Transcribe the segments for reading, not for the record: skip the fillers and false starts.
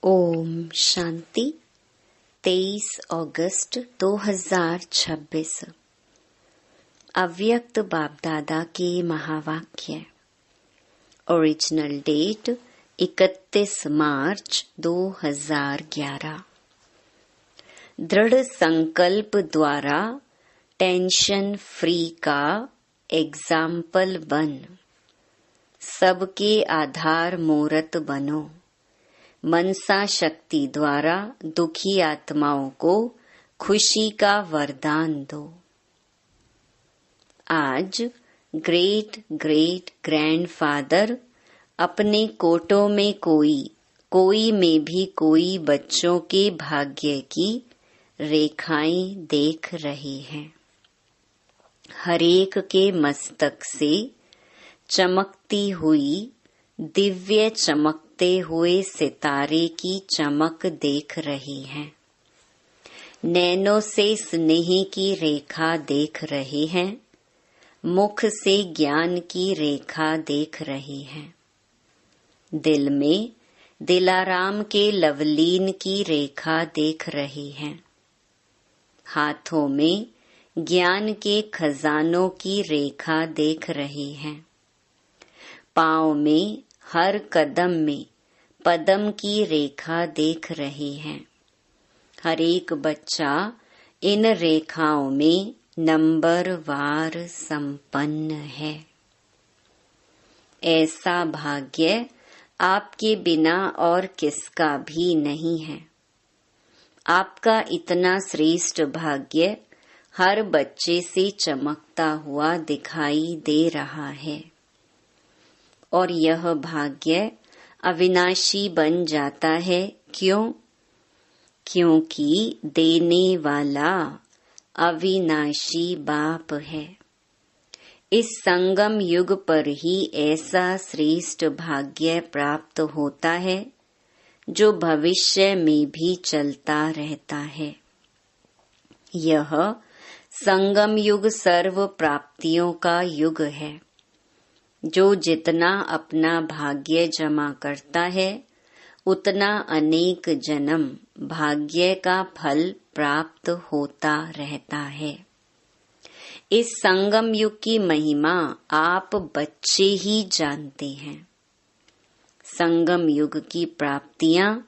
ओम शांति। 23 अगस्त 2026 अव्यक्त बाप दादा के महावाक्य। ओरिजिनल डेट 31 मार्च 2011। दृढ़ संकल्प द्वारा टेंशन फ्री का एग्जाम्पल बन, सबके आधार मूरत बनो। मनसा शक्ति द्वारा दुखी आत्माओं को खुशी का वरदान दो। आज ग्रेट ग्रेट ग्रैंडफादर अपने कोटों में कोई में भी कोई बच्चों के भाग्य की रेखाएं देख रहे हैं। हरेक के मस्तक से चमकती हुई दिव्य चमकते हुए सितारे की चमक देख रही हैं। नैनों से स्नेह की रेखा देख रहे हैं। मुख से ज्ञान की रेखा देख रहे हैं। दिल में दिलाराम के लवलीन की रेखा देख रहे हैं। हाथों में ज्ञान के खजानों की रेखा देख रहे हैं। पाँव में हर कदम में पदम की रेखा देख रहे हैं। हर एक बच्चा इन रेखाओं में नंबरवार संपन्न है। ऐसा भाग्य आपके बिना और किसका भी नहीं है। आपका इतना श्रेष्ठ भाग्य हर बच्चे से चमकता हुआ दिखाई दे रहा है और यह भाग्य अविनाशी बन जाता है। क्यों? क्योंकि देने वाला अविनाशी बाप है। इस संगम युग पर ही ऐसा श्रेष्ठ भाग्य प्राप्त होता है जो भविष्य में भी चलता रहता है। यह संगम युग सर्व प्राप्तियों का युग है। जो जितना अपना भाग्य जमा करता है उतना अनेक जन्म भाग्य का फल प्राप्त होता रहता है। इस संगम युग की महिमा आप बच्चे ही जानते हैं। संगम युग की प्राप्तियां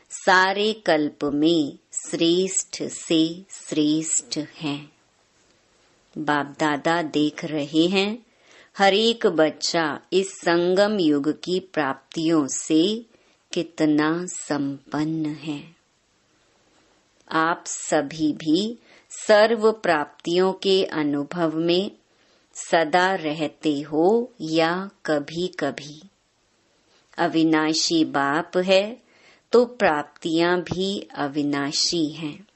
सारे कल्प में श्रेष्ठ से श्रेष्ठ हैं। बाप दादा देख रहे हैं हर एक बच्चा इस संगम युग की प्राप्तियों से कितना संपन्न है। आप सभी भी सर्व प्राप्तियों के अनुभव में सदा रहते हो या कभी कभी। अविनाशी बाप है तो प्राप्तियां भी अविनाशी हैं।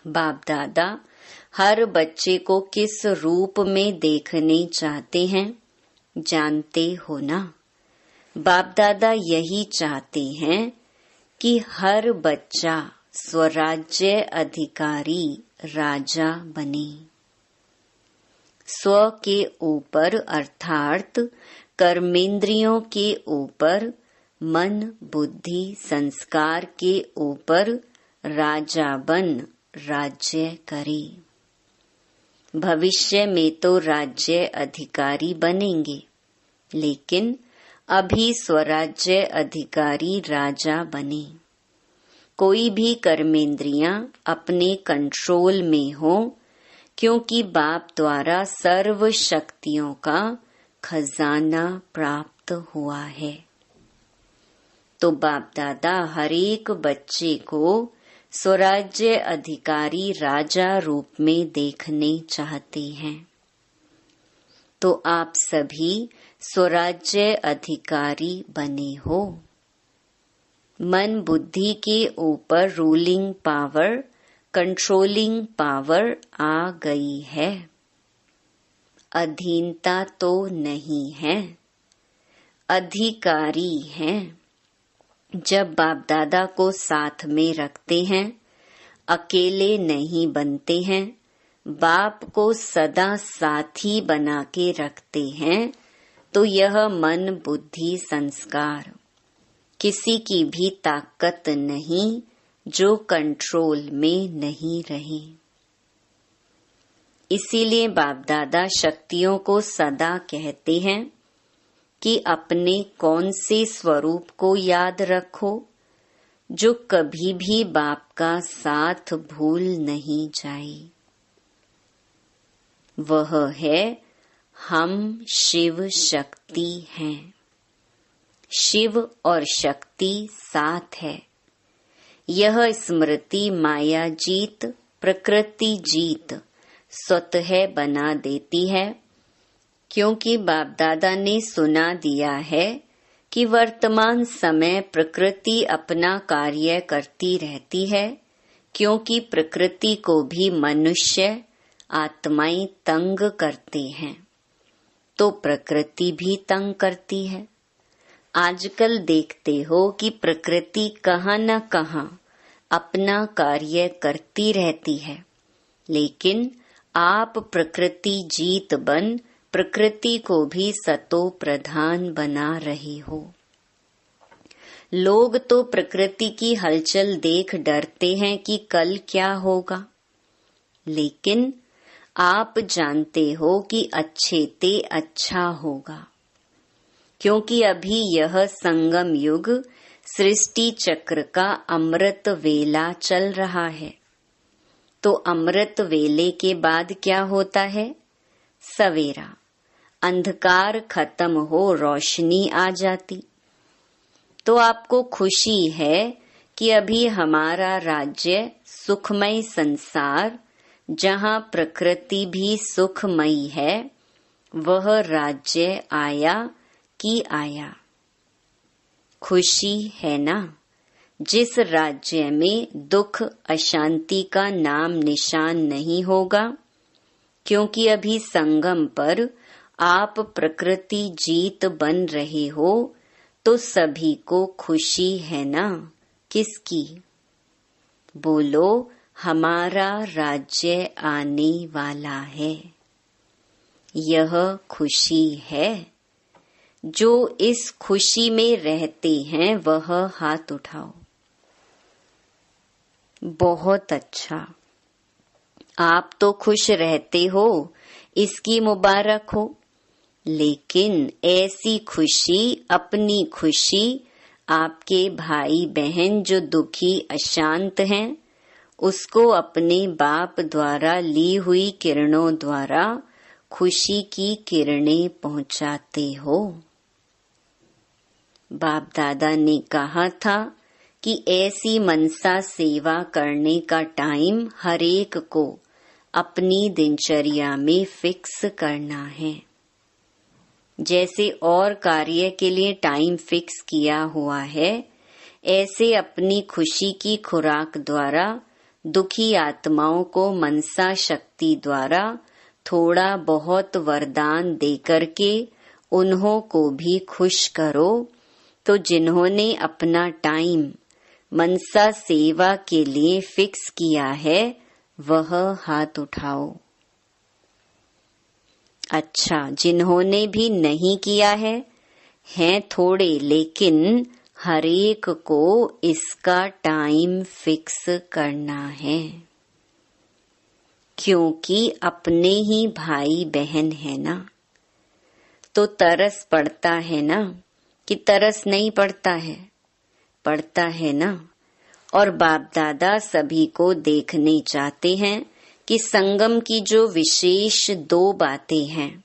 बाप दादा हर बच्चे को किस रूप में देखने चाहते हैं जानते हो ना। बाप दादा यही चाहते हैं कि हर बच्चा स्वराज्य अधिकारी राजा बने। स्व के ऊपर अर्थात कर्मेंद्रियों के ऊपर, मन बुद्धि संस्कार के ऊपर राजा बन राज्य करे। भविष्य में तो राज्य अधिकारी बनेंगे, लेकिन अभी स्वराज्य अधिकारी राजा बने। कोई भी कर्मेंद्रियां अपने कंट्रोल में हो, क्योंकि बाप द्वारा सर्व शक्तियों का खजाना प्राप्त हुआ है। तो बाप दादा हर एक बच्चे को स्वराज्य अधिकारी राजा रूप में देखने चाहते हैं। तो आप सभी स्वराज्य अधिकारी बने हो। मन बुद्धि के ऊपर रूलिंग पावर, कंट्रोलिंग पावर आ गई है। अधीनता तो नहीं है, अधिकारी हैं। जब बाप दादा को साथ में रखते हैं, अकेले नहीं बनते हैं, बाप को सदा साथी बना के रखते हैं, तो यह मन बुद्धि संस्कार किसी की भी ताकत नहीं जो कंट्रोल में नहीं रहे। इसीलिए बाप दादा शक्तियों को सदा कहते हैं कि अपने कौन से स्वरूप को याद रखो जो कभी भी बाप का साथ भूल नहीं जाए। वह है हम शिव शक्ति हैं। शिव और शक्ति साथ है। यह स्मृति माया जीत प्रकृति जीत स्वतः बना देती है, क्योंकि बाप दादा ने सुना दिया है कि वर्तमान समय प्रकृति अपना कार्य करती रहती है, क्योंकि प्रकृति को भी मनुष्य आत्माएं तंग करते हैं, तो प्रकृति भी तंग करती है। आजकल देखते हो कि प्रकृति कहाँ न कहाँ अपना कार्य करती रहती है, लेकिन आप प्रकृति जीत बन प्रकृति को भी सतो प्रधान बना रहे हो। लोग तो प्रकृति की हलचल देख डरते हैं कि कल क्या होगा, लेकिन आप जानते हो कि अच्छे ते अच्छा होगा, क्योंकि अभी यह संगम युग सृष्टि चक्र का अमृत वेला चल रहा है। तो अमृत वेले के बाद क्या होता है? सवेरा, अंधकार खत्म हो रोशनी आ जाती। तो आपको खुशी है कि अभी हमारा राज्य सुखमय संसार, जहाँ प्रकृति भी सुखमयी है, वह राज्य आया कि आया। खुशी है ना? जिस राज्य में दुख अशांति का नाम निशान नहीं होगा, क्योंकि अभी संगम पर आप प्रकृति जीत बन रहे हो, तो सभी को खुशी है ना? किसकी? बोलो, हमारा राज्य आने वाला है। यह खुशी है। जो इस खुशी में रहते हैं वह हाथ उठाओ। बहुत अच्छा, आप तो खुश रहते हो, इसकी मुबारक हो। लेकिन ऐसी खुशी, अपनी खुशी आपके भाई बहन जो दुखी अशांत हैं, उसको अपने बाप द्वारा ली हुई किरणों द्वारा खुशी की किरणें पहुंचाते हो। बाप दादा ने कहा था कि ऐसी मनसा सेवा करने का टाइम हर एक को अपनी दिनचर्या में फिक्स करना है। जैसे और कार्य के लिए टाइम फिक्स किया हुआ है, ऐसे अपनी खुशी की खुराक द्वारा दुखी आत्माओं को मनसा शक्ति द्वारा थोड़ा बहुत वरदान देकर के उन्हों को भी खुश करो। तो जिन्होंने अपना टाइम मनसा सेवा के लिए फिक्स किया है, वह हाथ उठाओ। अच्छा, जिन्होंने भी नहीं किया है, हैं थोड़े, लेकिन हर एक को इसका टाइम फिक्स करना है, क्योंकि अपने ही भाई बहन है ना। तो तरस पड़ता है ना, कि तरस नहीं पड़ता है? पड़ता है ना। और बाप दादा सभी को देखने चाहते हैं कि संगम की जो विशेष दो बातें हैं,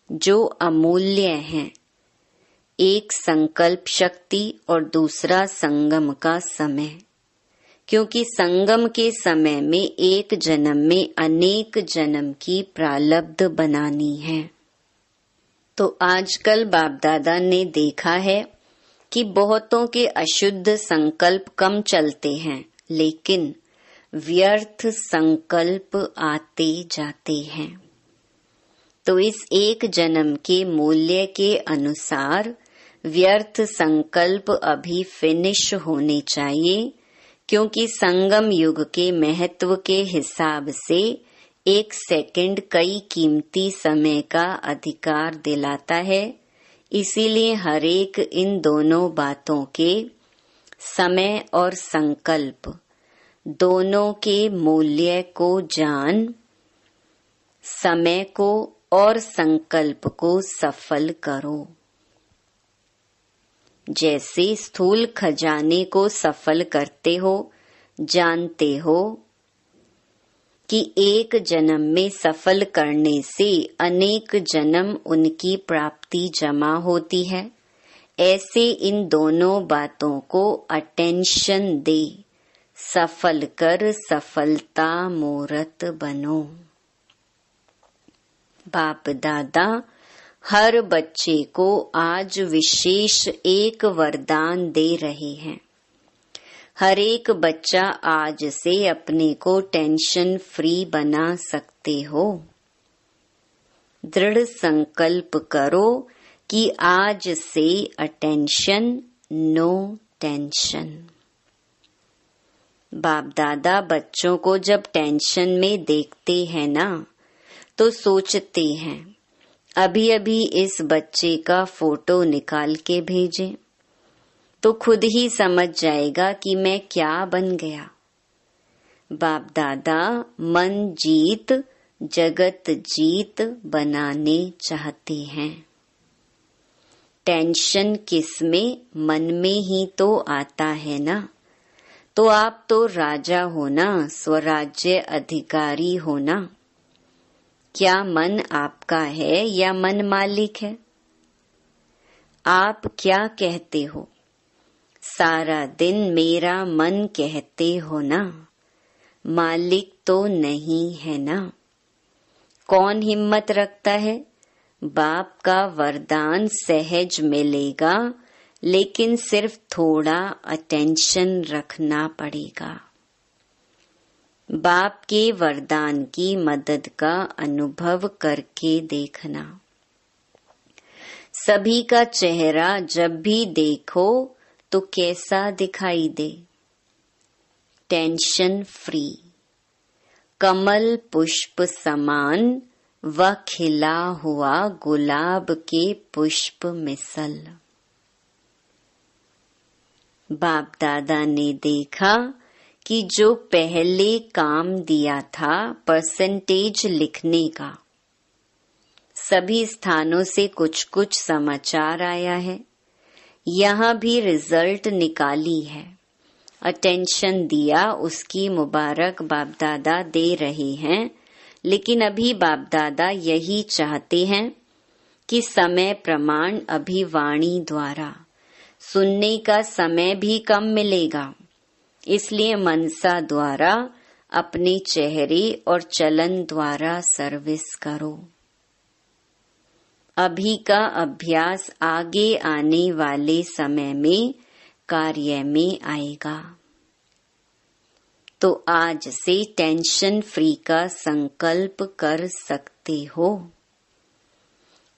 जो अमूल्य हैं, एक संकल्प शक्ति और दूसरा संगम का समय। क्योंकि संगम के समय में एक जन्म में अनेक जन्म की प्रारब्ध बनानी है। तो आजकल बाप दादा ने देखा है कि बहुतों के अशुद्ध संकल्प कम चलते हैं, लेकिन व्यर्थ संकल्प आते जाते हैं। तो इस एक जन्म के मूल्य के अनुसार व्यर्थ संकल्प अभी फिनिश होने चाहिए, क्योंकि संगम युग के महत्व के हिसाब से एक सेकंड कई कीमती समय का अधिकार दिलाता है। इसीलिए हर एक इन दोनों बातों के समय और संकल्प दोनों के मूल्य को जान समय को और संकल्प को सफल करो। जैसे स्थूल खजाने को सफल करते हो, जानते हो कि एक जन्म में सफल करने से अनेक जन्म उनकी प्राप्ति जमा होती है, ऐसे इन दोनों बातों को अटेंशन दे सफल कर सफलता मूर्त बनो। बाप दादा हर बच्चे को आज विशेष एक वरदान दे रहे हैं। हर एक बच्चा आज से अपने को टेंशन फ्री बना सकते हो। दृढ़ संकल्प करो कि आज से अटेंशन, नो टेंशन। बाप दादा बच्चों को जब टेंशन में देखते हैं ना, तो सोचते हैं अभी अभी इस बच्चे का फोटो निकाल के भेजें तो खुद ही समझ जाएगा कि मैं क्या बन गया। बाप दादा मन जीत जगत जीत बनाने चाहते हैं। टेंशन किसमें? मन में ही तो आता है ना। तो आप तो राजा हो ना, स्वराज्य अधिकारी हो ना। क्या मन आपका है या मन मालिक है? आप क्या कहते हो? सारा दिन मेरा मन कहते हो ना। मालिक तो नहीं है ना। कौन हिम्मत रखता है? बाप का वरदान सहज मिलेगा, लेकिन सिर्फ थोड़ा अटेंशन रखना पड़ेगा। बाप के वरदान की मदद का अनुभव करके देखना। सभी का चेहरा जब भी देखो तो कैसा दिखाई दे? टेंशन फ्री, कमल पुष्प समान व खिला हुआ गुलाब के पुष्प मिसल। बाप दादा ने देखा कि जो पहले काम दिया था परसेंटेज लिखने का, सभी स्थानों से कुछ कुछ समाचार आया है। यहाँ भी रिजल्ट निकाली है। अटेंशन दिया, उसकी मुबारक बाप दादा दे रहे हैं। लेकिन अभी बाप दादा यही चाहते हैं कि समय प्रमाण अभी वाणी द्वारा सुनने का समय भी कम मिलेगा। इसलिए मनसा द्वारा अपने चेहरे और चलन द्वारा सर्विस करो। अभी का अभ्यास आगे आने वाले समय में कार्य में आएगा। तो आज से टेंशन फ्री का संकल्प कर सकते हो।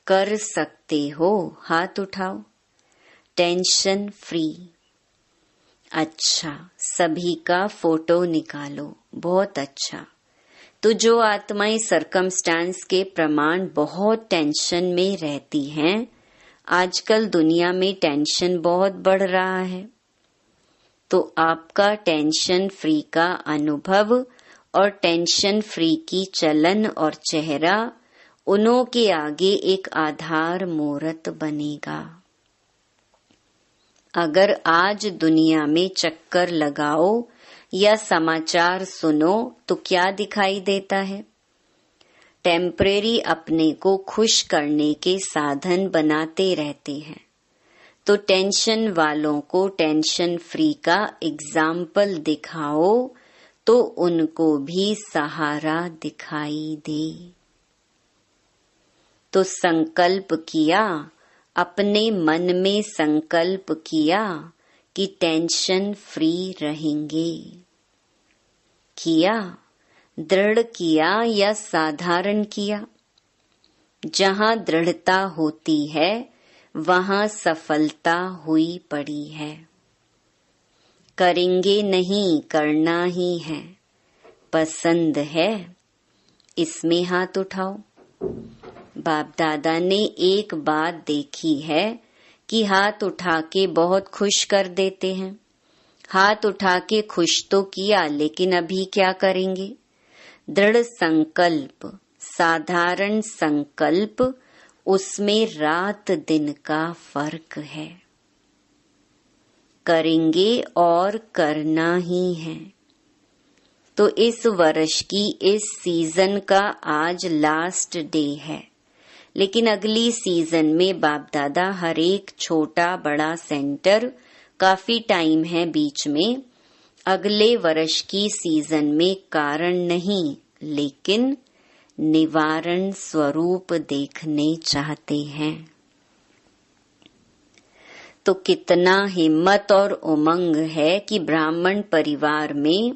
कर सकते हो, हाथ उठाओ। Tension free. अच्छा, सभी का फोटो निकालो। बहुत अच्छा। तो जो आत्माएं सर्कमस्टांस के प्रमाण बहुत टेंशन में रहती हैं, आजकल दुनिया में टेंशन बहुत बढ़ रहा है, तो आपका टेंशन फ्री का अनुभव और टेंशन फ्री की चलन और चेहरा उन्हों के आगे एक आधार मूर्त बनेगा। अगर आज दुनिया में चक्कर लगाओ या समाचार सुनो तो क्या दिखाई देता है? टेम्परेरी अपने को खुश करने के साधन बनाते रहते हैं। तो टेंशन वालों को टेंशन फ्री का एग्जाम्पल दिखाओ तो उनको भी सहारा दिखाई दे। तो संकल्प किया, अपने मन में संकल्प किया कि टेंशन फ्री रहेंगे। किया, दृढ़ किया या साधारण किया? जहाँ दृढ़ता होती है वहाँ सफलता हुई पड़ी है। करेंगे नहीं, करना ही है। पसंद है? इसमें हाथ उठाओ। बाप दादा ने एक बात देखी है कि हाथ उठा के बहुत खुश कर देते हैं। हाथ उठा के खुश तो किया, लेकिन अभी क्या करेंगे? दृढ़ संकल्प, साधारण संकल्प, उसमें रात दिन का फर्क है। करेंगे और करना ही है। तो इस वर्ष की इस सीजन का आज लास्ट डे है, लेकिन अगली सीजन में बाप दादा हर एक छोटा बड़ा सेंटर, काफी टाइम है बीच में, अगले वर्ष की सीजन में कारण नहीं लेकिन निवारण स्वरूप देखने चाहते हैं। तो कितना हिम्मत और उमंग है कि ब्राह्मण परिवार में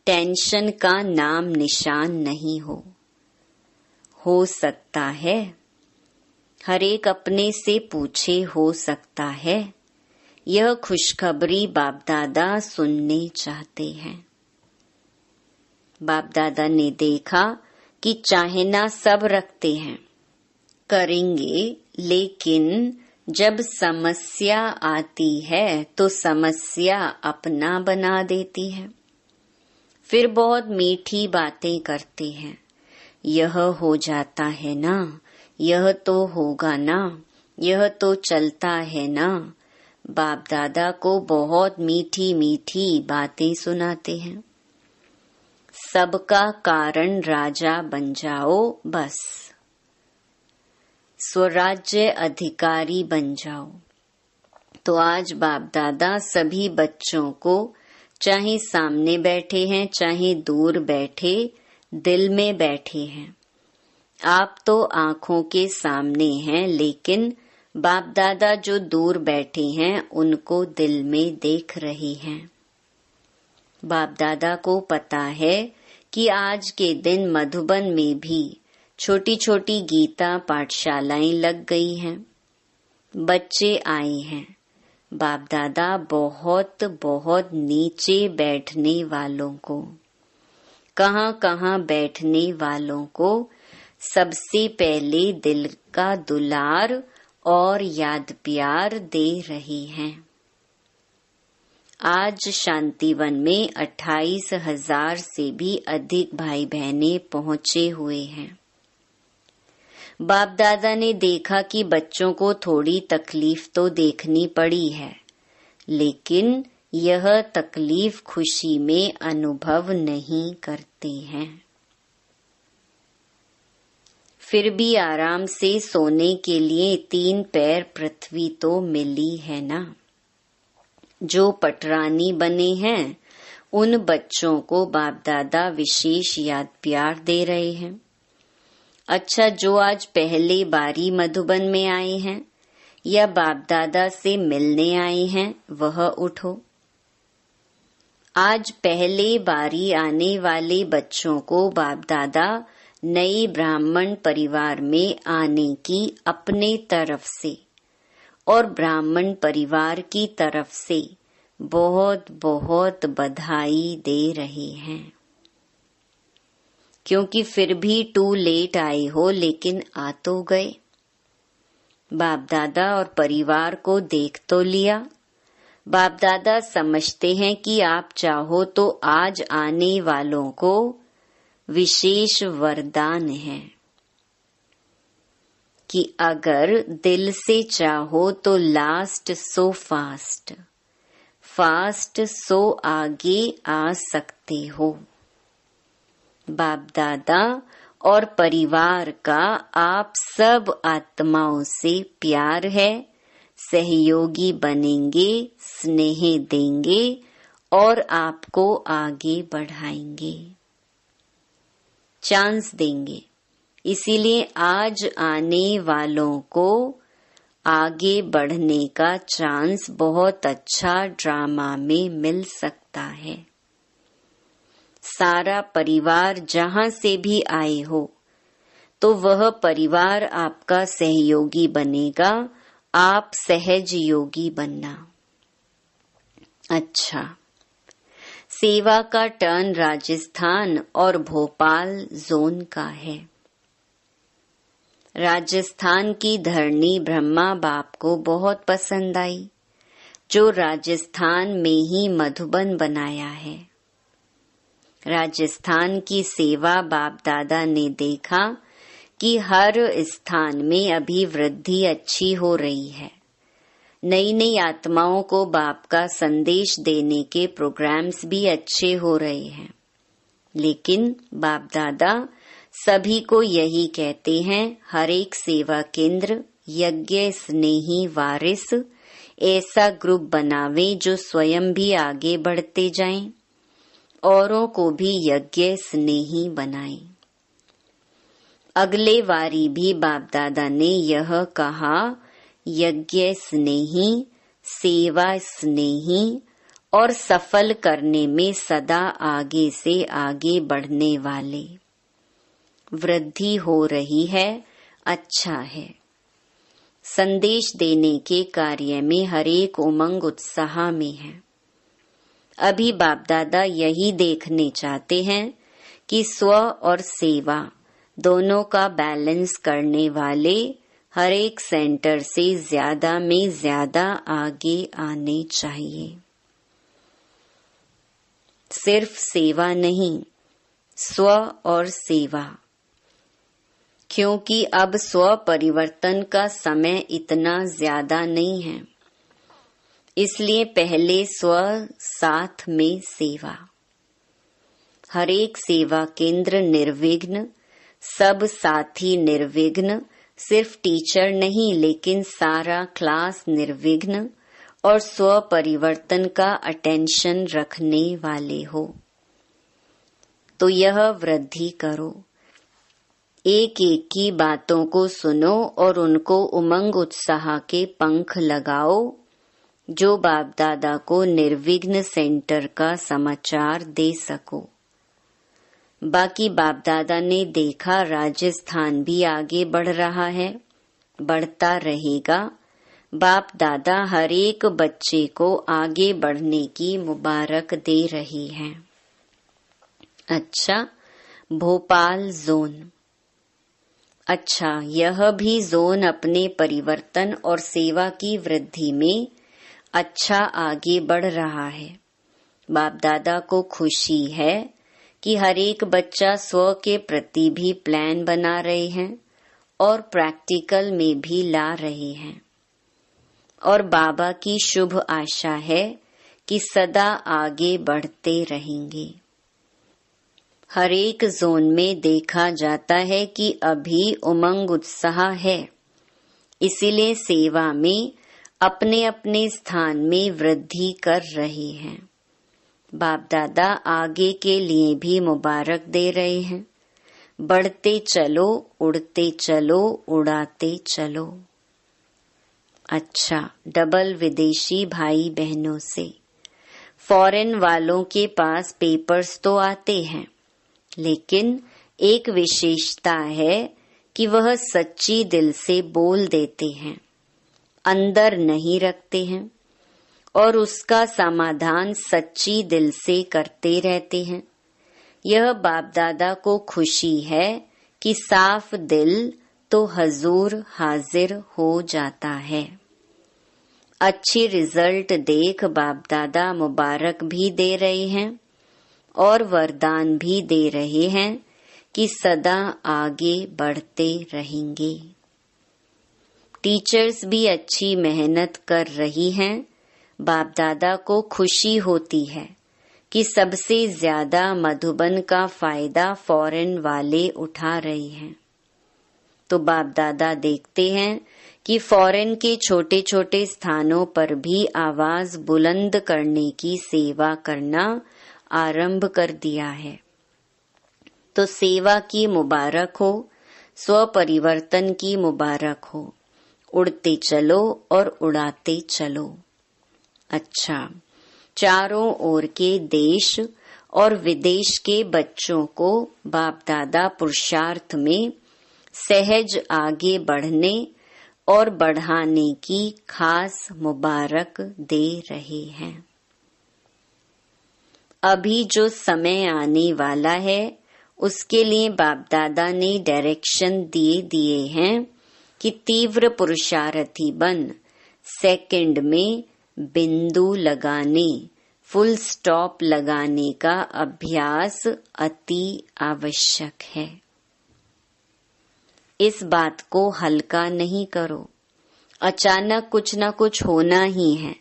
टेंशन का नाम निशान नहीं हो सकता है। हर एक अपने से पूछे, हो सकता है। यह खुशखबरी बाप दादा सुनने चाहते हैं। बाप दादा ने देखा कि चाहना सब रखते हैं, करेंगे, लेकिन जब समस्या आती है तो समस्या अपना बना देती है। फिर बहुत मीठी बातें करते हैं, यह हो जाता है ना, यह तो होगा ना, यह तो चलता है ना। बाप दादा को बहुत मीठी मीठी बातें सुनाते हैं। सबका कारण राजा बन जाओ, बस स्वराज्य अधिकारी बन जाओ। तो आज बाप दादा सभी बच्चों को, चाहे सामने बैठे हैं चाहे दूर बैठे, दिल में बैठे हैं। आप तो आंखों के सामने हैं, लेकिन बाप दादा जो दूर बैठे हैं उनको दिल में देख रहे हैं। बाप दादा को पता है कि आज के दिन मधुबन में भी छोटी छोटी गीता पाठशालाएं लग गई हैं, बच्चे आए हैं। बाप दादा बहुत बहुत नीचे बैठने वालों को, कहाँ कहाँ बैठने वालों को सबसे पहले दिल का दुलार और याद प्यार दे रही हैं। आज शांतिवन में 28,000 से भी अधिक भाई बहनें पहुंचे हुए हैं। बाप दादा ने देखा कि बच्चों को थोड़ी तकलीफ तो देखनी पड़ी है, लेकिन यह तकलीफ खुशी में अनुभव नहीं करते हैं। फिर भी आराम से सोने के लिए 3 पैर पृथ्वी तो मिली है ना। जो पटरानी बने हैं उन बच्चों को बाप दादा विशेष याद प्यार दे रहे हैं। अच्छा, जो आज पहले बारी मधुबन में आए हैं या बाप दादा से मिलने आए हैं, वह उठो। आज पहले बारी आने वाले बच्चों को बाप दादा नए ब्राह्मण परिवार में आने की अपने तरफ से और ब्राह्मण परिवार की तरफ से बहुत बहुत बधाई दे रहे हैं। क्योंकि फिर भी टू लेट आए हो, लेकिन आ तो गए। बाप दादा और परिवार को देख तो लिया। बाप दादा समझते हैं कि आप चाहो तो आज आने वालों को विशेष वरदान है कि अगर दिल से चाहो तो last so fast, fast so आगे आ सकते हो। बाप दादा और परिवार का आप सब आत्माओं से प्यार है, सहयोगी बनेंगे, स्नेह देंगे और आपको आगे बढ़ाएंगे, चांस देंगे। इसीलिए आज आने वालों को आगे बढ़ने का चांस बहुत अच्छा ड्रामा में मिल सकता है। सारा परिवार जहां से भी आए हो तो वह परिवार आपका सहयोगी बनेगा, आप सहज योगी बनना। अच्छा, सेवा का टर्न राजस्थान और भोपाल जोन का है। राजस्थान की धरनी ब्रह्मा बाप को बहुत पसंद आई, जो राजस्थान में ही मधुबन बनाया है। राजस्थान की सेवा बाप दादा ने देखा कि हर स्थान में अभी वृद्धि अच्छी हो रही है। नई नई आत्माओं को बाप का संदेश देने के प्रोग्राम्स भी अच्छे हो रहे हैं। लेकिन बाप दादा सभी को यही कहते हैं, हर एक सेवा केंद्र यज्ञ स्नेही वारिस ऐसा ग्रुप बनावे जो स्वयं भी आगे बढ़ते जाएं, औरों को भी यज्ञ स्नेही बनाएं। अगले वारी भी बाप दादा ने यह कहा, यज्ञ स्नेही, सेवा स्नेही और सफल करने में सदा आगे से आगे बढ़ने वाले। वृद्धि हो रही है, अच्छा है। संदेश देने के कार्य में हरेक उमंग उत्साह में है। अभी बाप दादा यही देखने चाहते हैं कि स्व और सेवा दोनों का बैलेंस करने वाले हर एक सेंटर से ज्यादा में ज्यादा आगे आने चाहिए। सिर्फ सेवा नहीं, स्व और सेवा, क्योंकि अब स्व परिवर्तन का समय इतना ज्यादा नहीं है। इसलिए पहले स्व, साथ में सेवा। हर एक सेवा केंद्र निर्विघ्न, सब साथी निर्विघ्न, सिर्फ टीचर नहीं लेकिन सारा क्लास निर्विघ्न और स्व परिवर्तन का अटेंशन रखने वाले हो। तो यह वृद्धि करो। एक एक की बातों को सुनो और उनको उमंग उत्साह के पंख लगाओ, जो बाप दादा को निर्विघ्न सेंटर का समाचार दे सको। बाकी बाप दादा ने देखा राजस्थान भी आगे बढ़ रहा है, बढ़ता रहेगा। बाप दादा हर एक बच्चे को आगे बढ़ने की मुबारक दे रही हैं। अच्छा, भोपाल जोन। अच्छा, यह भी जोन अपने परिवर्तन और सेवा की वृद्धि में अच्छा आगे बढ़ रहा है। बाप दादा को खुशी है कि हर एक बच्चा स्व के प्रति भी प्लान बना रहे हैं और प्रैक्टिकल में भी ला रहे हैं। और बाबा की शुभ आशा है कि सदा आगे बढ़ते रहेंगे। हर एक जोन में देखा जाता है कि अभी उमंग उत्साह है, इसीलिए सेवा में अपने अपने स्थान में वृद्धि कर रहे हैं। बाप दादा आगे के लिए भी मुबारक दे रहे हैं। बढ़ते चलो, उड़ते चलो, उड़ाते चलो। अच्छा, डबल विदेशी भाई बहनों से, फॉरेन वालों के पास पेपर्स तो आते हैं, लेकिन एक विशेषता है कि वह सच्ची दिल से बोल देते हैं, अंदर नहीं रखते हैं और उसका समाधान सच्ची दिल से करते रहते हैं। यह बाप दादा को खुशी है कि साफ दिल तो हजूर हाजिर हो जाता है। अच्छी रिजल्ट देख बाप दादा मुबारक भी दे रहे हैं और वरदान भी दे रहे हैं कि सदा आगे बढ़ते रहेंगे। टीचर्स भी अच्छी मेहनत कर रही हैं। बाप दादा को खुशी होती है कि सबसे ज्यादा मधुबन का फायदा फॉरेन वाले उठा रहे हैं। तो बाप दादा देखते हैं कि फॉरेन के छोटे छोटे स्थानों पर भी आवाज बुलंद करने की सेवा करना आरंभ कर दिया है। तो सेवा की मुबारक हो, स्व परिवर्तन की मुबारक हो। उड़ते चलो और उड़ाते चलो। अच्छा, चारों ओर के देश और विदेश के बच्चों को बाप दादा पुरुषार्थ में सहज आगे बढ़ने और बढ़ाने की खास मुबारक दे रहे हैं। अभी जो समय आने वाला है उसके लिए बाप दादा ने डायरेक्शन दिए हैं कि तीव्र पुरुषार्थी बन सेकंड में बिंदु लगाने, फुल स्टॉप लगाने का अभ्यास अति आवश्यक है। इस बात को हल्का नहीं करो, अचानक कुछ न कुछ होना ही है।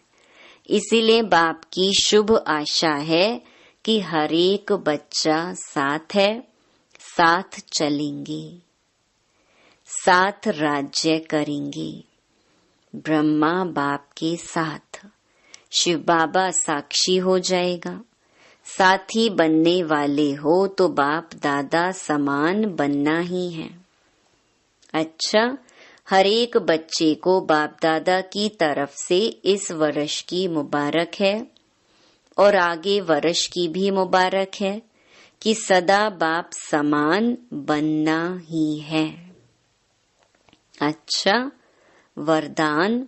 इसीलिए बाप की शुभ आशा है कि हर एक बच्चा साथ है, साथ चलेंगे, साथ राज्य करेंगे। ब्रह्मा बाप के साथ, शिव बाबा साक्षी हो जाएगा। साथी बनने वाले हो तो बाप दादा समान बनना ही है। अच्छा, हर एक बच्चे को बाप दादा की तरफ से इस वर्ष की मुबारक है और आगे वर्ष की भी मुबारक है कि सदा बाप समान बनना ही है। अच्छा, वरदान,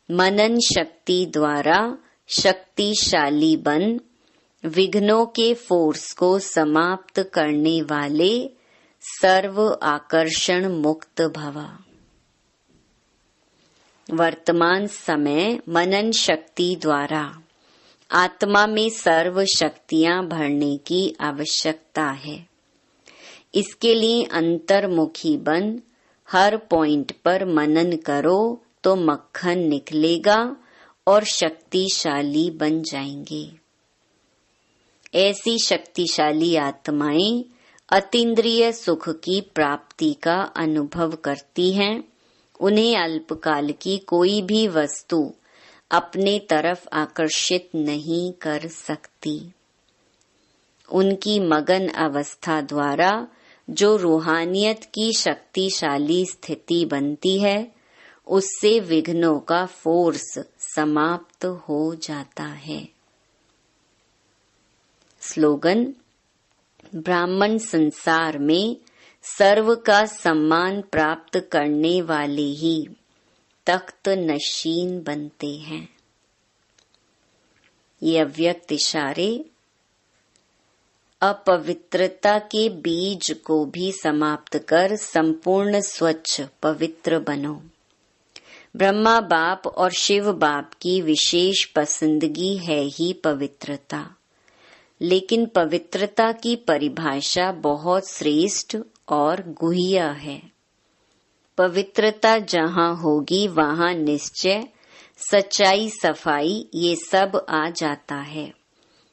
मनन शक्ति द्वारा शक्तिशाली बन विघ्नों के फोर्स को समाप्त करने वाले सर्व आकर्षण मुक्त भवा। वर्तमान समय मनन शक्ति द्वारा आत्मा में सर्व शक्तियां भरने की आवश्यकता है। इसके लिए अंतर्मुखी बन हर पॉइंट पर मनन करो तो मक्खन निकलेगा और शक्तिशाली बन जाएंगे। ऐसी शक्तिशाली आत्माएं अतीन्द्रिय सुख की प्राप्ति का अनुभव करती हैं। उन्हें अल्पकाल की कोई भी वस्तु अपने तरफ आकर्षित नहीं कर सकती। उनकी मगन अवस्था द्वारा जो रूहानियत की शक्तिशाली स्थिति बनती है, उससे विघ्नों का फोर्स समाप्त हो जाता है। स्लोगन, ब्राह्मण संसार में सर्व का सम्मान प्राप्त करने वाले ही तख्त नशीन बनते हैं। ये अव्यक्त इशारे अपवित्रता के बीज को भी समाप्त कर संपूर्ण स्वच्छ पवित्र बनो। ब्रह्मा बाप और शिव बाप की विशेष पसंदगी है ही पवित्रता, लेकिन पवित्रता की परिभाषा बहुत श्रेष्ठ और गुह्य है। पवित्रता जहाँ होगी वहाँ निश्चय, सच्चाई, सफाई ये सब आ जाता है।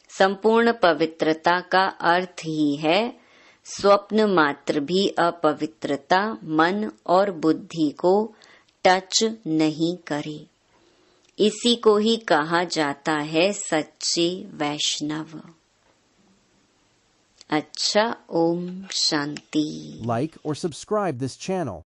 संपूर्ण पवित्रता का अर्थ ही है स्वप्न मात्र भी अपवित्रता मन और बुद्धि को टच नहीं करे। इसी को ही कहा जाता है सच्चे वैष्णव। अच्छा, Om Shanti. Like or subscribe this channel.